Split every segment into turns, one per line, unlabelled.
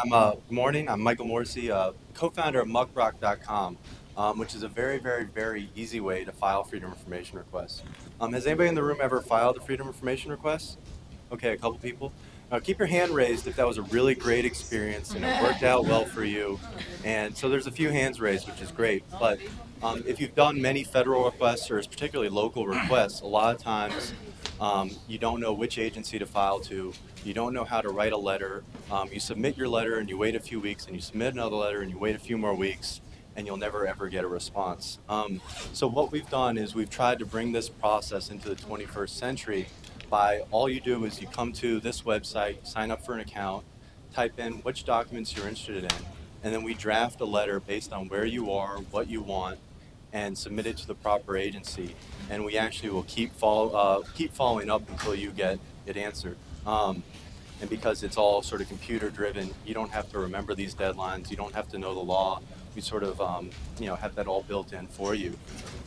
Good morning. I'm Michael Morrissey, co-founder of muckrock.com, which is a very, very, very easy way to file freedom of information requests. Has anybody in the room ever filed a freedom of information request? Okay, a couple people. Keep your hand raised if that was a really great experience and it worked out well for you. And so there's a few hands raised, which is great. But if you've done many federal requests or particularly local requests, a lot of times you don't know which agency to file to. You don't know how to write a letter. You submit your letter and you wait a few weeks, and you submit another letter and you wait a few more weeks, and you'll never ever get a response. So what we've done is we've tried to bring this process into the 21st century by all you do is you come to this website, sign up for an account, type in which documents you're interested in, and then we draft a letter based on where you are, what you want, and submit it to the proper agency. And we actually will keep following up until you get it answered. And because it's all sort of computer driven, you don't have to remember these deadlines. You don't have to know the law. We sort of have that all built in for you.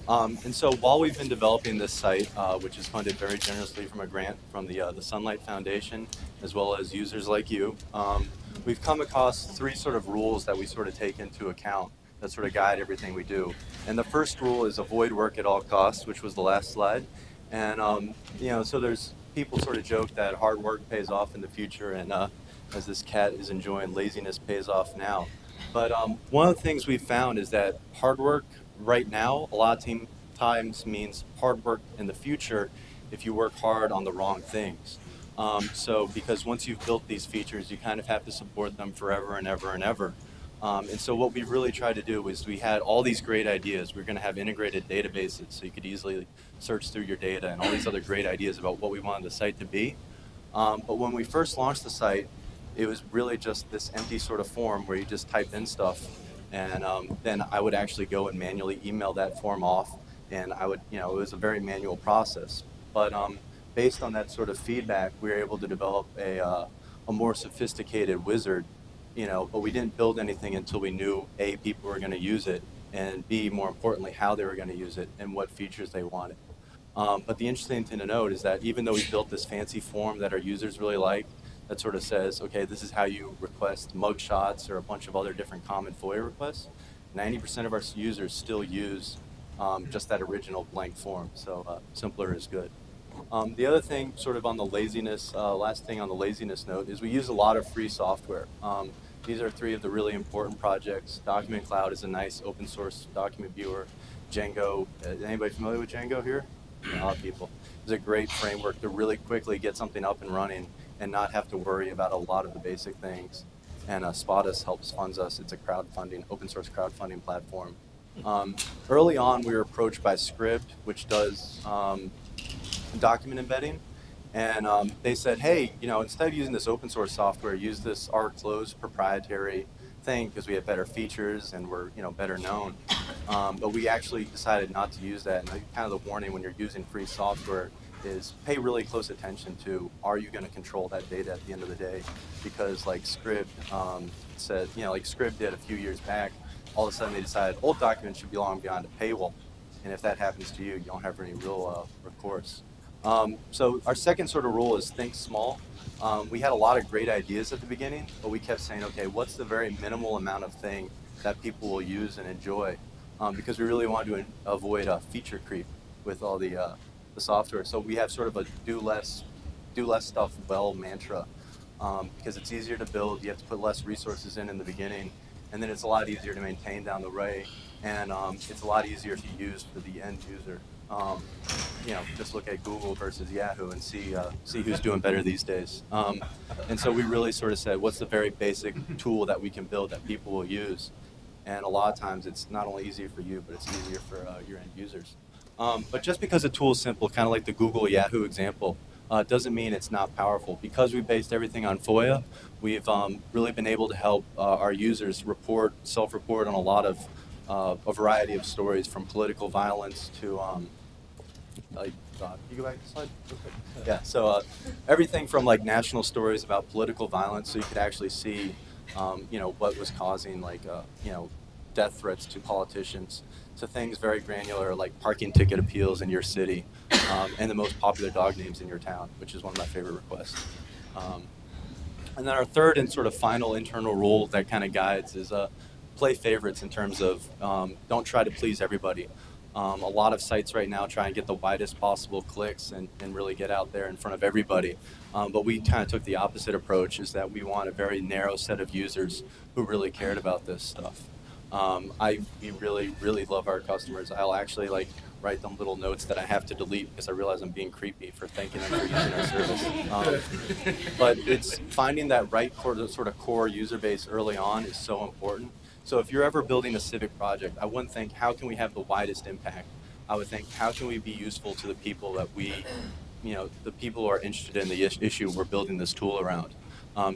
And so while we've been developing this site, which is funded very generously from a grant from the Sunlight Foundation, as well as users like you, we've come across three sort of rules that we sort of take into account that sort of guide everything we do. And the first rule is avoid work at all costs, which was the last slide. And so there's people sort of joke that hard work pays off in the future, and as this cat is enjoying, laziness pays off now. But one of the things we've found is that hard work right now a lot of times means hard work in the future if you work hard on the wrong things. So because once you've built these features, you kind of have to support them forever and ever and ever. And so what we really tried to do was we had all these great ideas. We're going to have integrated databases so you could easily search through your data and all these other great ideas about what we wanted the site to be. But when we first launched the site, it was really just this empty sort of form where you just type in stuff, and then I would actually go and manually email that form off, and I would, it was a very manual process. But based on that sort of feedback, we were able to develop a more sophisticated wizard, but we didn't build anything until we knew A, people were going to use it, and B, more importantly, how they were going to use it and what features they wanted. But the interesting thing to note is that even though we built this fancy form that our users really like, that sort of says, okay, this is how you request mugshots or a bunch of other different common FOIA requests, 90% of our users still use just that original blank form. So simpler is good. The other thing sort of on the laziness, last thing on the laziness note, is we use a lot of free software. These are three of the really important projects. Document Cloud is a nice open source document viewer. Django, anybody familiar with Django here? A lot of people. It's a great framework to really quickly get something up and running and not have to worry about a lot of the basic things. And Spotus helps funds us. It's a crowdfunding, open source crowdfunding platform. Early on, we were approached by Scribd, which does document embedding. And they said, hey, instead of using this open source software, use this our closed proprietary thing because we have better features and we're better known. But we actually decided not to use that. And kind of the warning when you're using free software is pay really close attention to, are you going to control that data at the end of the day? Because like Scribd said, like Scribd did a few years back, all of a sudden they decided old documents should belong beyond a paywall. And if that happens to you, you don't have any real recourse. So our second sort of rule is think small. We had a lot of great ideas at the beginning, but we kept saying, okay, what's the very minimal amount of thing that people will use and enjoy? Because we really wanted to avoid feature creep with all the software. So we have sort of a do less stuff well mantra, because it's easier to build. You have to put less resources in the beginning, and then it's a lot easier to maintain down the way, and it's a lot easier to use for the end user. Just look at Google versus Yahoo and see who's doing better these days. And so we really sort of said, what's the very basic tool that we can build that people will use? And a lot of times it's not only easier for you, but it's easier for your end users. But just because a tool is simple, kind of like the Google Yahoo example, doesn't mean it's not powerful. Because we based everything on FOIA, we've really been able to help our users self-report on a lot of a variety of stories, from political violence to can you go back to the slide? Yeah, so everything from like national stories about political violence, so you could actually see, what was causing death threats to politicians, to things very granular like parking ticket appeals in your city, and the most popular dog names in your town, which is one of my favorite requests. And then our third and sort of final internal rule that kind of guides is play favorites in terms of don't try to please everybody. A lot of sites right now try and get the widest possible clicks and really get out there in front of everybody. But we kind of took the opposite approach, is that we want a very narrow set of users who really cared about this stuff. We really love our customers. I'll actually write them little notes that I have to delete because I realize I'm being creepy for thanking them for using our service. But it's finding that right sort of core user base early on is so important. So if you're ever building a civic project, I wouldn't think, how can we have the widest impact? I would think, how can we be useful to the people that the people who are interested in the issue we're building this tool around.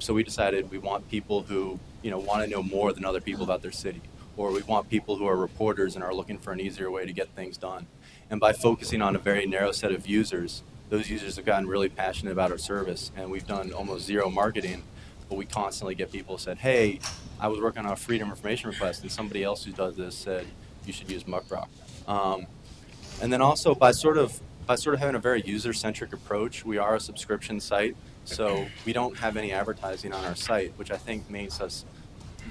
So we decided we want people who, want to know more than other people about their city, or we want people who are reporters and are looking for an easier way to get things done. And by focusing on a very narrow set of users, those users have gotten really passionate about our service, and we've done almost zero marketing, but we constantly get people who said, hey, I was working on a freedom information request, and somebody else who does this said you should use Muckrock. And then also by sort of having a very user-centric approach, we are a subscription site, so we don't have any advertising on our site, which I think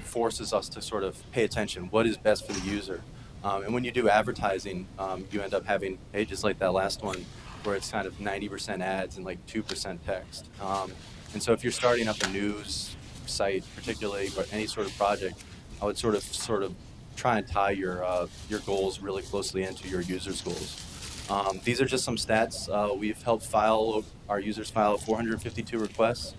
forces us to sort of pay attention. What is best for the user? And when you do advertising, you end up having pages like that last one where it's kind of 90% ads and like 2% text. And so if you're starting up a news site, particularly, or any sort of project, I would sort of try and tie your goals really closely into your users' goals. These are just some stats. We've helped our users file 452 requests,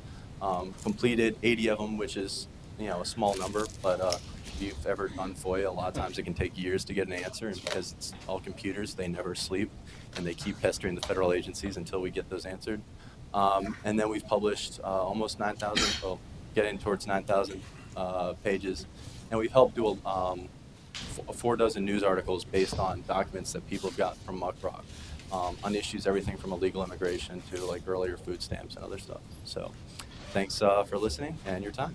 completed 80 of them, which is a small number, but if you've ever done FOIA, a lot of times it can take years to get an answer, and because it's all computers, they never sleep, and they keep pestering the federal agencies until we get those answered. And then we've published almost 9,000, well, getting towards 9,000 pages, and we've helped do 4 dozen news articles based on documents that people have gotten from Muckrock on issues everything from illegal immigration to like earlier food stamps and other stuff. So thanks for listening and your time.